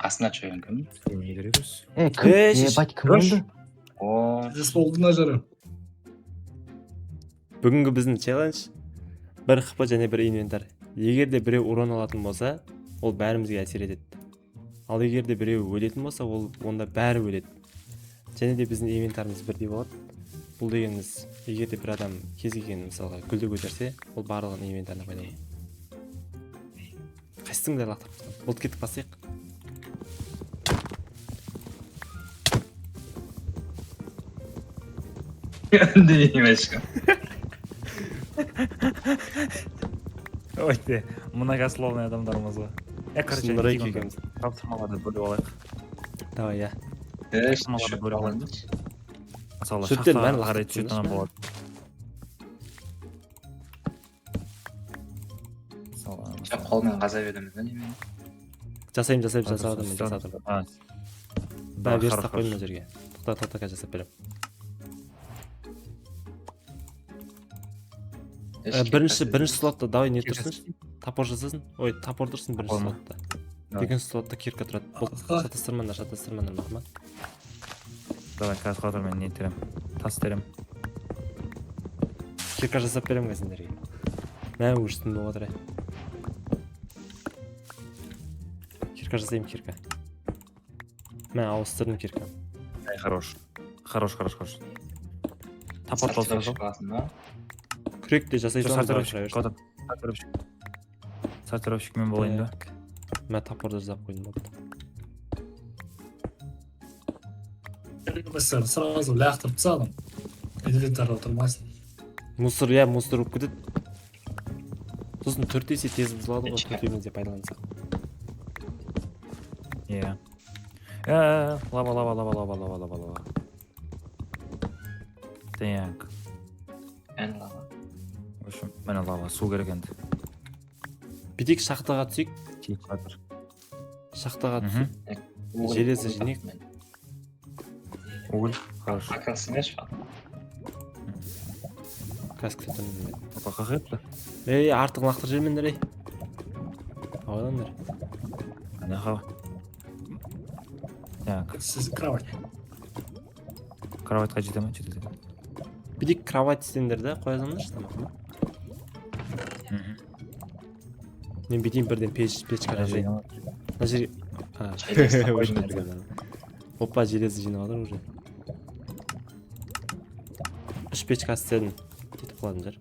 қасына чөйген кім? Не керекпіз? Кім? Ебать, кім oldu? О, Сіз болдыңдар жарым. Бүгінгі біздің челлендж бір хп және бір инвентар. Егер де біреу урон алатын болса, ол бәрімізге әсер етеді. Ал егер де біреу өлетін болса, ол онда бәрі өледі. Және де біздің инвентарымыз бірдей болады. Бұл дегеніміз, егер де бір адам кез келген мысалға гүлді көтерсе, ол барлығын инвентарына пайдаланады. Қайсыңды лақтырып тастадың? Болды, кетіп басайық. деймін ешкім. Ойте, многословный адамдарымыз ғой. Короче, Нұрай екеуміз. тапсырмаларды бөліп алайық. Давай, я. Тапсырмаларды бөліп алайық. Мысалы, Шөптен шахтаға бәрін қарай лақтырып түсетін тастайықшы. болады. Мысалы, Қолмен қаза береміз ба немен? Жасаймын, жасадым. Бәрі верстақ хорошо. қойдым мына жерге. Тоқта жасап беремін. Бірінші слотта давай не тұрсын? Топор жасасын. Ой, топор тұрсын бірінші Топор ма? слотта. Екінші слотта кирка тұрады. Шатастырмаңдар, мақма. Давай, қазір қатыр мен не терем. Тас терем. Кирка жасап беремін сендерге. Мә, өштін болып отыр. Кирка жасаймын, кирка. Мә, ауыстырдым кирка. Хорош. Тапор толса жол. Күрек те жасай саламын. Сортировщик мен болайын да. Мә, топорды жасап қойдым болды. Mesela сразу лақтырып тастадым. Инвентарда отырмасын. Мусор болып кетеді. Сосын 4 есе тез бұзылады ғой, төтемізде пайдалансақ. Иә. Лава. Так. Ән лава. В общем, мені лава су керек енді. Бедек шахтаға түсейік. Тиіп жатыр. Шахтаға түсіп, железі жинек. Уголь. Хорошо. Акасың еш па? Кәсіп кетемін. Опа, қақет па? Артық лақтыр жермендер, ей. Аудандар. Әне қава. Так, Сіз кровать. кроватьқа жете ма? Жетеді. Бедек кровать істендер да, қоя салыңдаршы тамақ. Мен бетейін бірден печка жасайын. Мына жерге... Опа, железі жинап алыр уже. 3 печка істедім. Кетіп қаладым жар.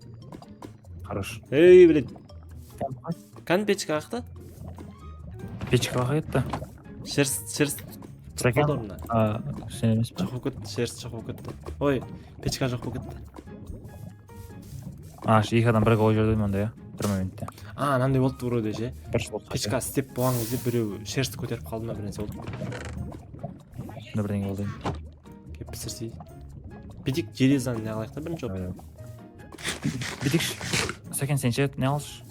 Хорош. Блядь. Қан печка ақты? Печка қақет та? Шерст. Сәкен? Сен емес па? Жоқ болып кетті, шерст жоқ болып кетті. Ой, печка жоқ болып кетті. Екі адам бірге ой жерді онда, иә? Бір моментте. Мынандай болды вроде ше. Бірінші болды. Печка істеп болған кезде біреу шерсті көтеріп қалды ма, бір нәрсе болды. Бірдеңе болды. Кеп пісірсей. Бедек железаны не алайық та бірінші жоп. Бетекші. Сәкен, сен ше, не алшы?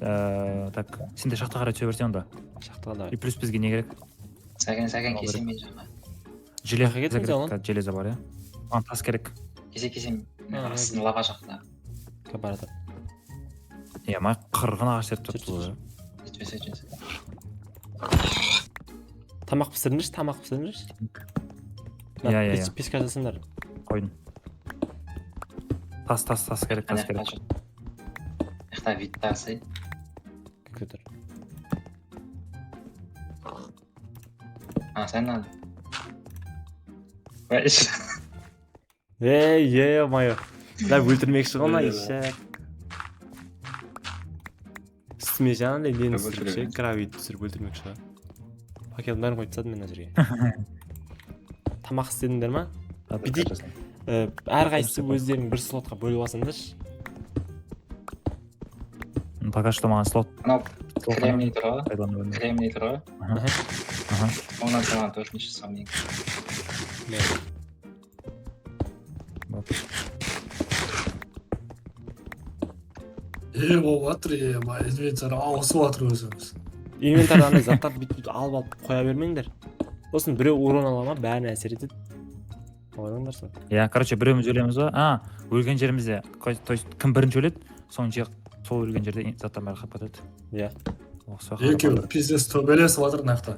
Так, сен де шахта қарай түсе берсен онда. Шахтаға давай. И плюс бізге не керек? Сәкен кесем мен жаңа. Қаққа кетсің сен оны? Железа бар, иә? Тас керек. Кесем. Астын лава жақта. Барады. Иә, май қырғын ағаш серіп тұрып. Жетпесе. Тамақ пісіріңдерші. Иә. Печка жасаңдар. Қойдым. Тас керек. Яқта виттасы. Көтір. Сән ал. Майо. Өлтірмекші ғана, ешек. Үстіме жаңағындай лені түсіріп гравит түсіріп өлтірмекші ғана. Пакетін бәрін қойып тастадым мен мына жерге. Тамақ істедіңдер ма? Бедек әрқайсысы өздерінің бір слотқа бөліп алсаңдаршы. Пока что маған слот. Анау кремний тұр ғой. Пайдаланып. Онан тұрған 4-ші саммен. Болып жатыр, инвентар ауысып жатыр өзіміз. Инвентарда андай заттарды бүйтіп алып қоя бермеңдер. Сосын біреу урон ала ма, бәріне әсер етеді. Ойлаңдар сол. Иә, короче, біреуміз өлеміз ба? Өлген жерімізде, то есть кім бірінші өледі, сол өлген жерде заттан бәрі қап кетеді. Иә. Екеуі пиздес төбелесіп жатыр мына жақта.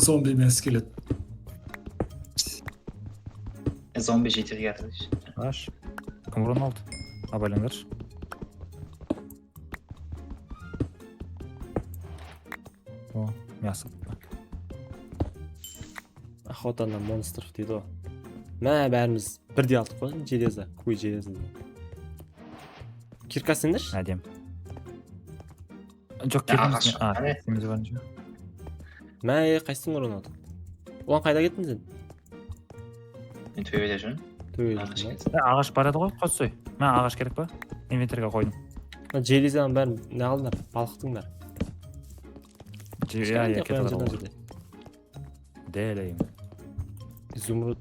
Zombi men skelet. Zombi жетер geldi. Аш. Кім ұрын алды? Абайлаңдаршы. О, мясо. Охота на монстров дейді ғой. Мә бәріміз бірдей алдық қой, железа, көй железа. Кирка сендерші? Әдем. Жоқ, ағаш. кетіміз бар жоқ. Мә, қайсың ұрын алдық? Оған қайда кеттің сен? Мен төбеде жүрмін. Төбеде Ағаш жүрдің кетті. Ағаш барады ғой, қосой. Мә, ағаш керек па? Инвентарьға қойдым. ба? Железаның бәрін не алдыңдар? Балықтың бәрі. Иә, кетеді ғой. Дәлейім. Изумруд.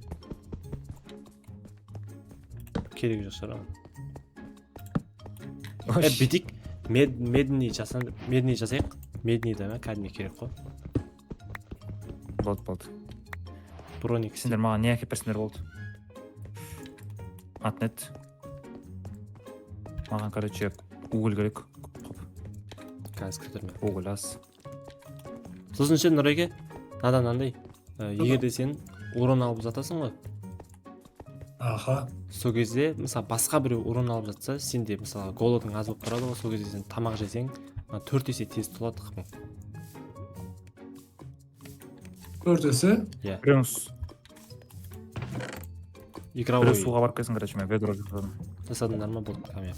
Керек жоқ шығар. Битик медный жасайық. Медный да ма? Кәдімгі керек қой. Болды. Броник. Сендер маған не әкеп берсеңдер болды. Атнет. Маған, короче, уголь керек. Қазір кірдірме. Уголь аз. Сосын ше Нұреке, надан егер де сен урон алып жатасың ғой, Аха. сол кезде мысалы басқа біреу урон алып жатса, сенде мысалы голодың аз болып барады ғой, сол кезде сен тамақ жесең 4 есе тез толады қыпың. Көрдесі? Біреуіңіз Игровой суға барып келсін, короче, мен ведро жасадым. жасадыңдар ма? Болды, камер.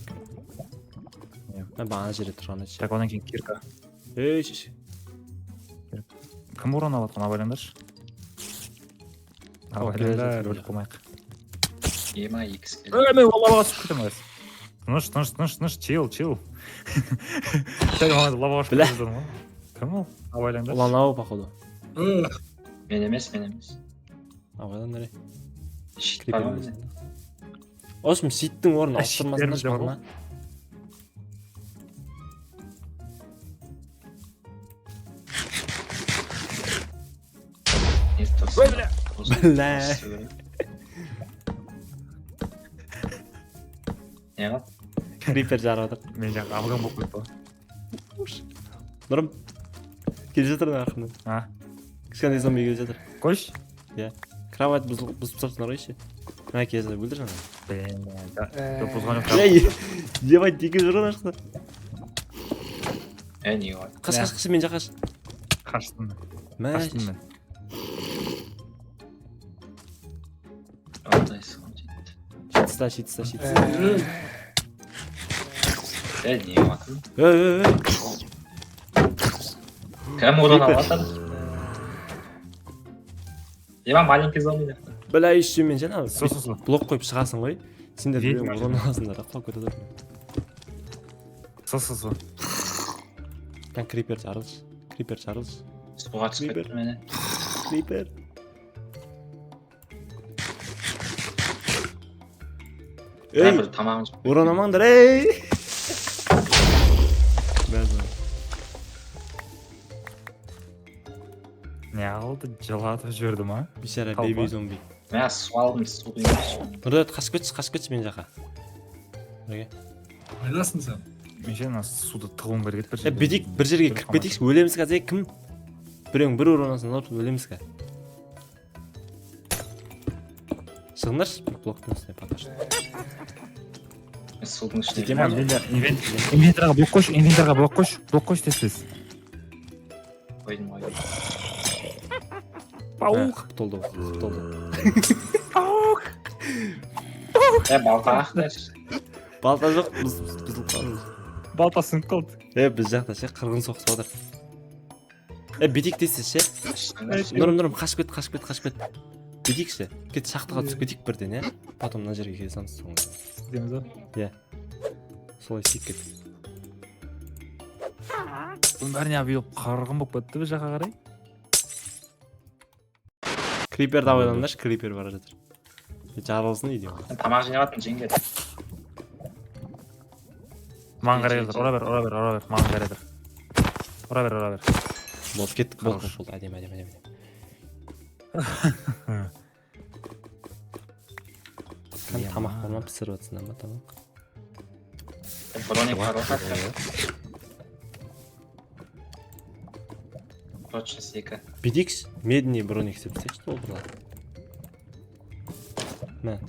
Мен бағана жерде тұрған еді. Так, одан кейін кирка. Ей, Кім урон алып жатқан, абайлаңдаршы. Абайлаңдар, өліп қоймайық. Ема X келді. Мен лаваға түсіп кетемін. Тыныш, чил. Сәл маған лаваға Бля. түсіп кетемін. Кім ол? Абайлаңдар. Ұлан ау, походу. Мен емес. Абайлан нәре. Щит бар ма менде? Осым, ситтің орнын ауыстырмасындар щиттеріміз жоқ шығарма. Не тұрсын? Бля. Не қылды? Крипер жарып отыр. Мен жаңағы алған болып кетті. Нұрым, келе жатыр арқымдан. А, Кішкентай зомби келе жатыр. қойшы. Кровать бұзып тастың орайшы. Мә келе жатыр, өлдір жаңа. Бұзған жоқ. Ей, ебать, деке жүрген ашқы. Не var? Қаш, мен жақаш. Қаштым. Мә, мен. Oradayız. шитста. Ne var? Ей. Кім урон алады? Ема маленький зомби. Бля, еще мен жаңа Со. блок қойып шығасың ғой. Сендер Ведьма. біреу урон аласыңдар, құлап кетеді. Со. Kan Creeper Charles. Суға түсіп кетті мені. Creeper. Бір тамағын жеп. Уронамаңдар, ей! Не алды? Жылатып жіберді ма? Бишара Қалпа. бейби зомби. Мен су алдым, су құймын. Нұрдат, қашып кетші мен жақа. Айласың сен. Мен ше суды тығуым керек еді. Бедик бір жерге кіріп кетейікші, өлеміз қазір кім? Біреуің бір уронасың, өлеміз қа. Шығындаршы, блоктың үстіне паташ. Судың ішіне Дема, инвентарға блок қойшы тез. қойдым. Паук. Толды. Балта ақташ. Балта жоқ, біз қалдымыз. Балтасын қалды. Біз жақта ше, қырғын соқсы отыр. Бедик дейсіз ше? Нұрым, қашып кет. Бедик ше, кет шақтыға түсіп кетейік бірден, е? Потом мына жерге келе саламыз соңында. Деміз о? Солай сейіп кет. Бұның бәріне абиылып қарғын болып кетті біз жаққа қарай. Крипер да ойландаршы, крипер бара жатыр. Жарылсын дейді. Тамақ жинап аттым, жеңгер. Маған қарай жатыр, ұра бер, маған қарай жатыр. Ұра бер. Болды, кеттік, болды, әдем. Тамақ бар ма, пісіріп жатсыңдар ма тамақ? Броник бар ғой. Прочность 2. Бидикс медный броник істеп тастайыншы толтырылады. Мә,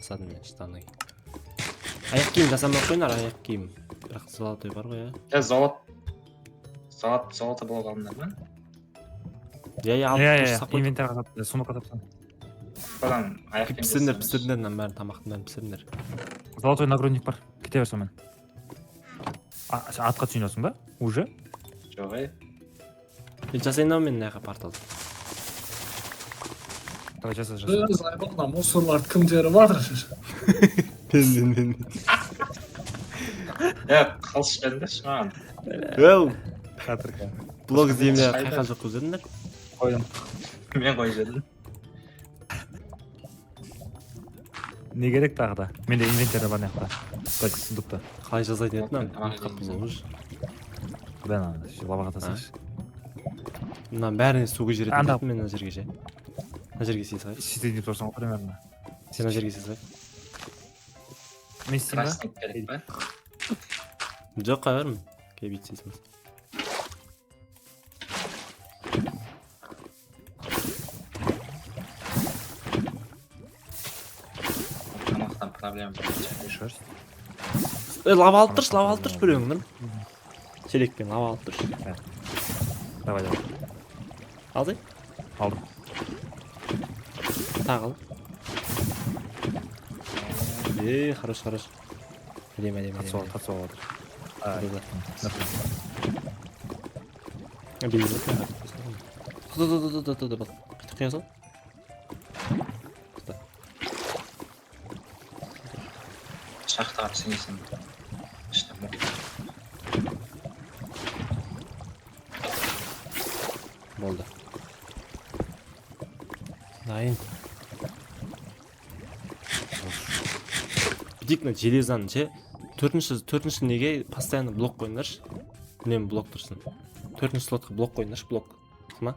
жасадым мен штаны. Аяқ киім жасамай қойыңдар, аяқ киім. Бірақ золотой бар ғой, Я золото болғандар ма? Я алып тұрсақ қой. инвентарьға сумка тапсаң. Содан аяқ киім Пісіріңдер, мына бәрін тамақтың бәрін пісіріңдер. Золотой нагрудник бар. Кете берсем мен. Атқа түсінесің ба? Уже? Жоқ, ей. Жасайын ау мен мына портал. Давай жаса. Зайбална мусорларды кім теріп жатыр? Мен. Қалшы бәріндерші маған. Оу, Қатырға. блок іздеймін қайқа жоқ көздеріңдер. Қойдым. Мен қойып жедім. Не керек тағы да? Менде инвентарь бар неқта. Кстати, сундукта. Қалай жасайтын еді мынаны? Құдай ана, лаваға тасайшы. Мына бәріне суға жіберетін Анда. еді мен мына жерге ше. Мына жерге сей салайын. Сетей деп тұрсың ғой примерно. Сен мына жерге сей салайын. Мен істейін ба? Красный керек па? Жоқ қай бермін. Кей бит сейсің. Тамақтан проблема бар. Шерсть. Лава алып тұршы біреуіңнің. Шелекпен лава алып тұршы. Давай. Алдай. Алдым. Тағыл. Хорош. Әдем. Қатсы олады. Қия сал. Шахтаға түсінесің. İşte bu. Болды. Дайын. Дикна железаны ше. Төртінші неге постоянно блок қойыңдаршы. Үнемі блок тұрсын. Төртінші слотқа блок қойыңдаршы, блок. Қыма?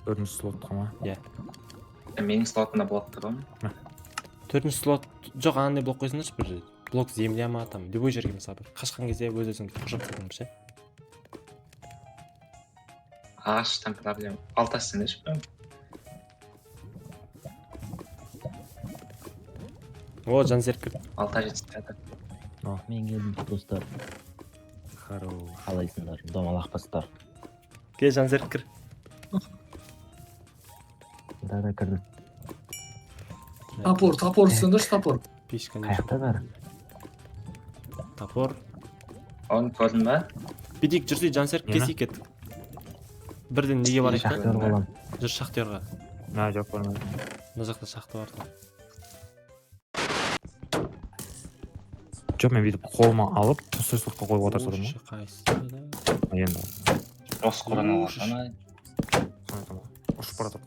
Төртінші слотқа ма? Иә. Менің слотымда блок тұр ғой. Төртінші слот жоқ, анандай блок қойсыңдаршы бір жерде. Блок земля ма там, любой жерге мысалы бір қашқан кезде өз-өзіңді қоршап тұрсың ше. Ағаштан проблема. Алтасың деші бі? О, жансерік кірді. Алта жетістеді. Мен келдім достар. Хорош. Қалайсыңдар? Домалақ бастар. Кел, жансерік кір. Да кірдім. Топор түсіндірші, топор. Пешка не Қаяқта бар? топор. Оны көрдің ба? Бидик жүрсей жансерік кесей кеттік. Бірден неге бар Шахтер екен? болам. Жүр шахтерға. На, жоқ көрмедім. Мына жақта шахта бар. Жоқ, мен бүйтіп қолыма алып, түсір слотқа қойып отырса да ма? Қайсы? Енді. Роскурын алғаны. Ұшып баратыр.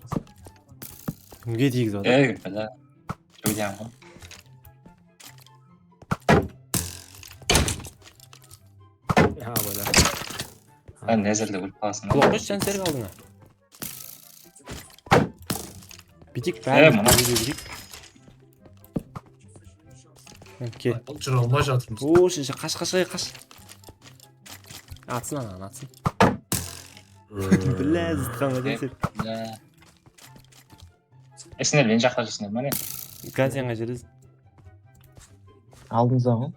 Кімге тигізіп отыр? Бля. Жөйден ғой. Бля. Нәзірді өліп қаласың. Құлақ қойшы жансерік алдыңа. Бидик мына. бәрі бидик. Кел. Жүре алмай жатырмыз. О, шеше, қаш. Атсын анаған, атсын. Бля, зытқанға жансерік. Сендер мен жақта жүрсіңдер ма не? Газияңа жеріз. Алдыңызда ғой?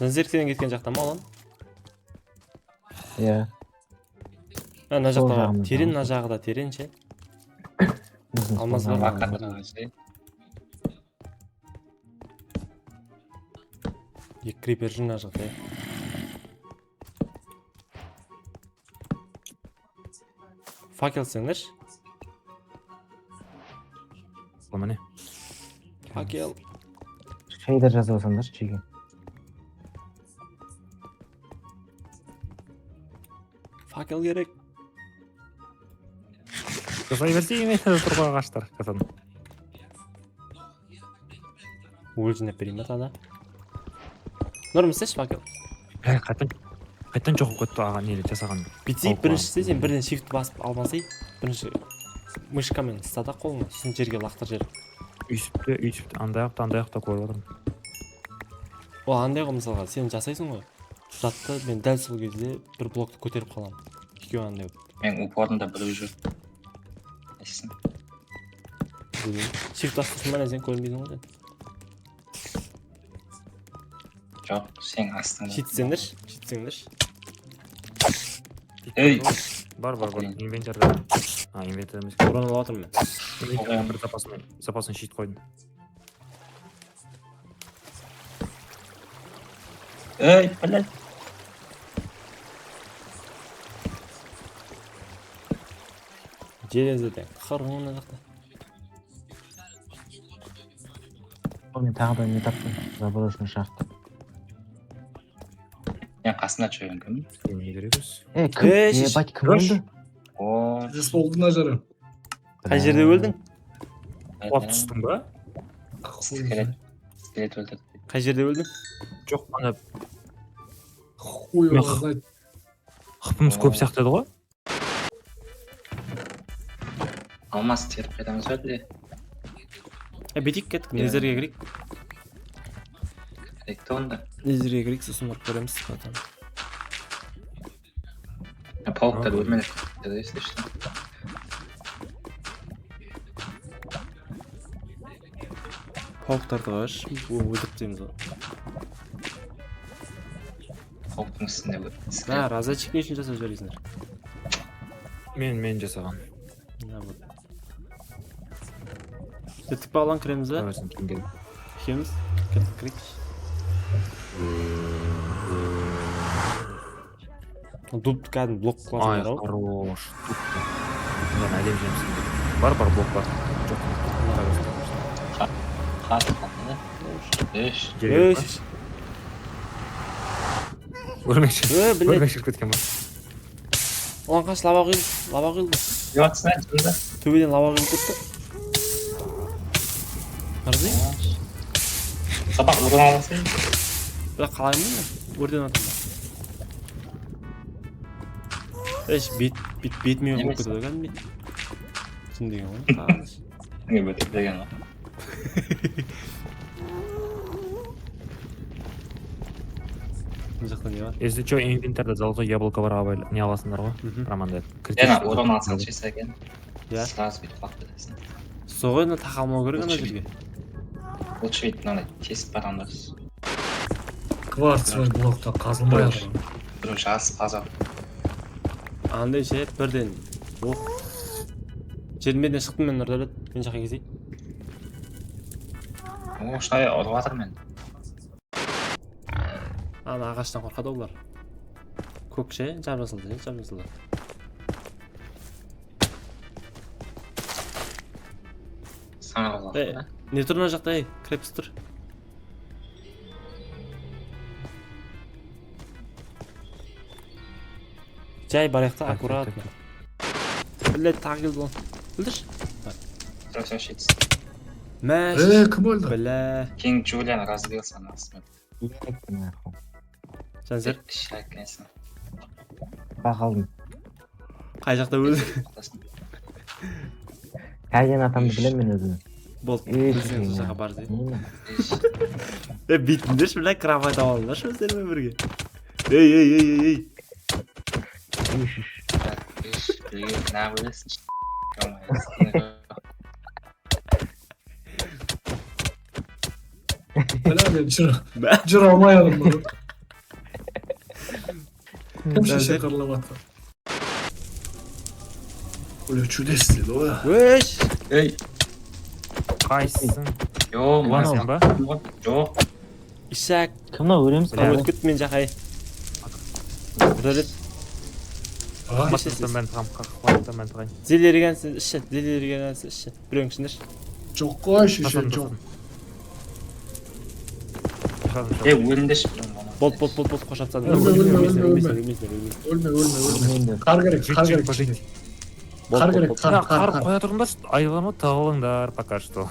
Жансерік сенен кеткен жақта ма олан? Иә. Мына Сол жақта жағымызда. терен, мына жағы да терен ше. Алмаз бар ма? Екі крипер жүр мына жақта. Факел сеңдерші. Бұл міне. Факел. Шейдер жазып алсаңдаршы чеге. Факел керек. Жасай берсейін, тұрға ағаштар. Жасадым. Өлжінеп берейін ба тада? Нұрым істеші факел. Қайттан жоқ болып кетті аға нелі жасаған. Битсейіп біріншісі сен бірден shift басып алмасай. Бірінші мышкамен ұстада қолыңа, сосын жерге лақтыр жер. Үйсіпті, андай ақ та көріп отырмын. Ол андай ғой мысалға, сен жасайсың ғой. жатты, мен дәл сол кезде бір блокты көтеріп қаламын. Екеуі андай болып. Мен упорында біреу жүр. Несін? Shift басқасын ба сен көрмейдің ғой. Жоқ, сен астыңда. Шитсеңдерші. Ей! Бар. Блин. Инвентарда. Инвентар емес. Урон алып жатырмын мен. Инвентарда бір запасын шит қойдым. Ей, блядь! Железеден қырғын мына жақта. Мен тағы да не таптым. Заброшенный шахта. Мен қасында жүрген кім? Не керекпіз? Кім? Ебать, кім өлді? О, Жүз болдың ажары. Қай жерде өлдің? Құлап түстің ба? скелет өлтірді. Қай жерде өлдің? Жоқ, ана Хуй Мен ойлайды. хпымыз көп сияқты еді ғой. Алмас теріп қайдамыз өлді. Бетик кеттік, незерге кірейік. Керекті онда. Незерге кірейік, сосын барып көреміз. Пауықтар өлмелеп кетті, естешті. Пауықтарды қаш, өлдік дейміз ғой. Пауықтың үстінде Разачик не үшін жасап жібересіңдер? Мен жасаған. Тетік бағлан кіреміз ба? Көресің кім келді. Кеміз? Кірейікші. Дуб кәдім блок классында ау. Хорош. Мен әдем жемсін. Бар блок бар. Жоқ. Қатып қалды да. Еш. Өрмекші. Білет. Өрмекші кеткен ба? Оған қаш лава құйылды. Йотсына жүрді. Төбеден лава құйылды кетті. Арзай? Сабақ ұрын аласың. Бірақ қалаймын мен? Өрден атым. Бетіме болып кетеді кәдімгі. Түсіндеген ғой. Не бөтіп деген ғой. Мына жақта не бар? Если что, инвентарда золотой яблоко бар, не аласыңдар ғой. Романда. Яна ұрын алсаң жесәген. Иә. Сразу бүйтіп қалып кетесің. Соғай мына тақалмау керек ана жерге. Лучше бүйтіп мынандай тесіп барған дұрыс. Кварцевый блокта қазылмай жатыр. Біреу жас қазақ. Андай ше бірден оқ. Жермеден шықтым мен Нұрдәулет. Мен жаққа кезейін. О, шынайы ұрып жатыр мен. Ана ағаштан қорқады олар. Көк ше, жабысылды. Саңа қалады. Не тұр мына жақта, крепс тұр. Жай бараяқта аккуратно. Білет тағы келді ол. Білдірші? Тұрсын шетсіз. Мәш. Кім өлді? Білә. Кинг Джулиан разбился на смерть. Ектім нахуй. Сәнсер, Шәккенсің. Бақалдым. қай жақта өлді? Кәген атамды білем мен өзімі. Болды, Еш, білсең сол еш. жаққа бар дей. Нені? Бүйтіңдерші, білә, кровать алыңдаршы өздерімен бірге. Ей. Иш. Не білесің. Бля, жүр алмайадым bunu. Кім шеше қырлап атты? Бля, чудес деді ғой. Өш! Ей, Қайсың? жоқ, Улансың ба? жоқ. Ишак. Кім мынау өлеміз Өтіп кетті мен жақай. Нұрдәулет. Қуаттан мен тығайын. Зелергенсіз іші. Біреуің ішіндерші. Жоқ қой шеше, жоқ. Ей, өліндеші білім бана. Болды, қошатсады. Өлме. Қар керек. Қар Қоя тұрыңдар, айылама тығылыңдар пока что.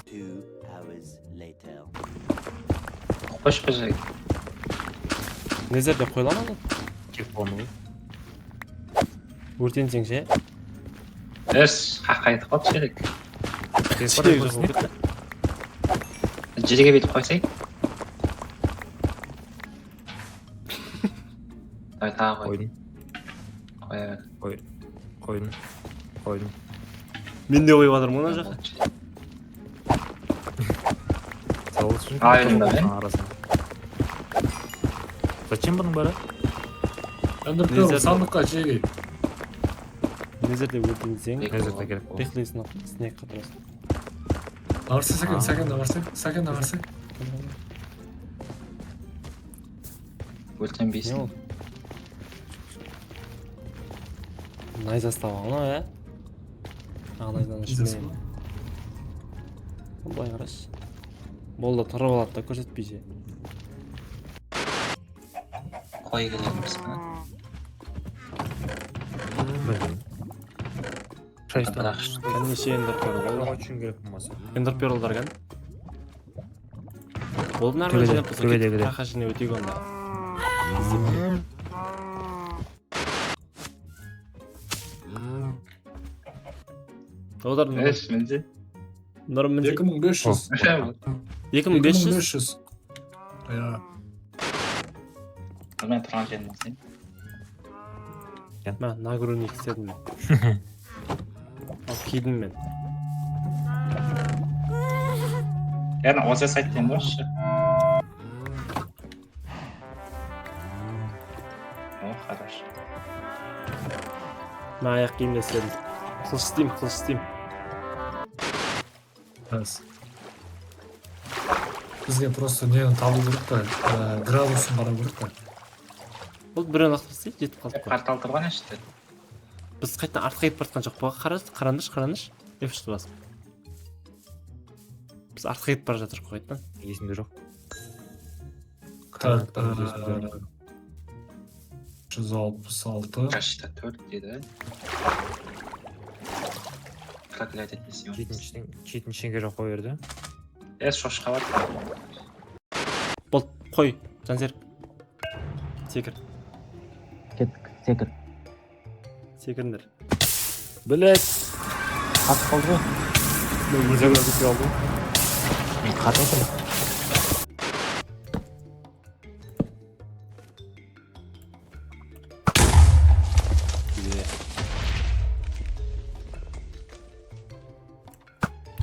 Қош көзі. Незерде қойылама ғой? Кек болмау. Өртенсең ше? Қайтып қалып керек. Шерек жоқ болып кетті. Жерге бетіп қойсай. Tағы қой. Қойдым. Қоя бер. Қойдым. Мен де қойып жатырмын мына жаққа. Айында мен. Зачем бұның бәрі? Ендерпер Незер- сандыққа жегей. Незерде өртенсең, Незерде керек болды. рехлесін снег қатырасың. Наварса сәкен наварса. Не Өртенбейсің. ол? Найзасы табаған ғой, ә? Ағынайдан ішмейін. Былай қарашы. Болды, тұрып алады да көрсетпейше. Қой келеміз. Білмеймін. Шайыстан. Бірақ Кәнеше эндерперл болды. Үшін керек болмаса. Эндерперлдар кән. Болды нармай Төбеде, жинап болса төбедегі де. қақа жіне өтейік онда. Олар менде. нұрым мінде 2500. 2500. Ja. Мен тұрған жерім болсын. Мә, нагрудник істедім мен. Ал кидім мен. Яғни осы сайттен бұршы. О, хорошо. Мә, аяқ киімді істедім. Қылыш істеймін. Раз. Бізге просто нені табу керек та, градусын қарау керек та. Ол біреуін ақтып істейді, жетіп қалдық қой. Қарты алдырған ішті. Біз қайтадан артқа кетіп бара жатқан жоқ па? Қараныш. F3-ті басып. Біз артқа кетіп бара жатырмыз қой қайтадан. Есімде жоқ. Так, Қараныш. 166. Қашта 4 деді. Проклятие десем. Жетіншіге жоқ қой берді. Шошқа бар. Болды, қой, Жансерік. Секір. Кеттік, секір. Секіріңдер. Білет! Қатып қалды ғой. Мен қатып отырмын.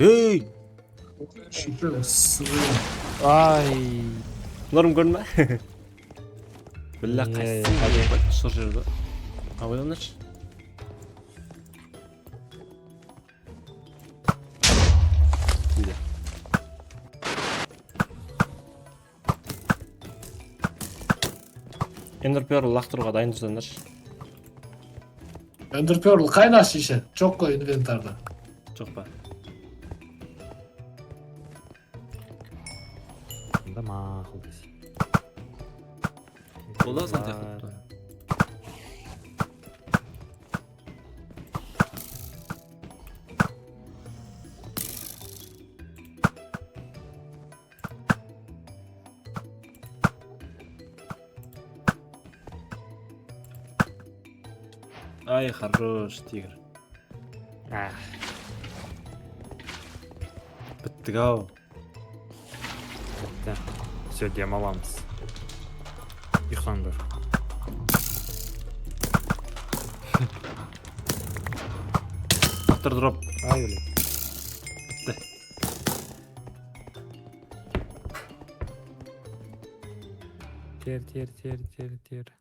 Ей! Şüphe sıvı. Ай! Нұрым көрдің ба? Білля Е, қайсың сол жерді. Ойланыш. Дейді. Эндерперл лақтыруға дайын тұрсаңдар. Enderpearl kaynaş işe. Çok koy inventarda. Жоқ па? Сонда мақұл десей. Ола сантехникті. Ай, хорош, тигр. Біттік ау. Бітті. Все, демаламыз. Ұйықтаңдар. Ақтыр дроп. Ай, өлі. Бітті. Тер.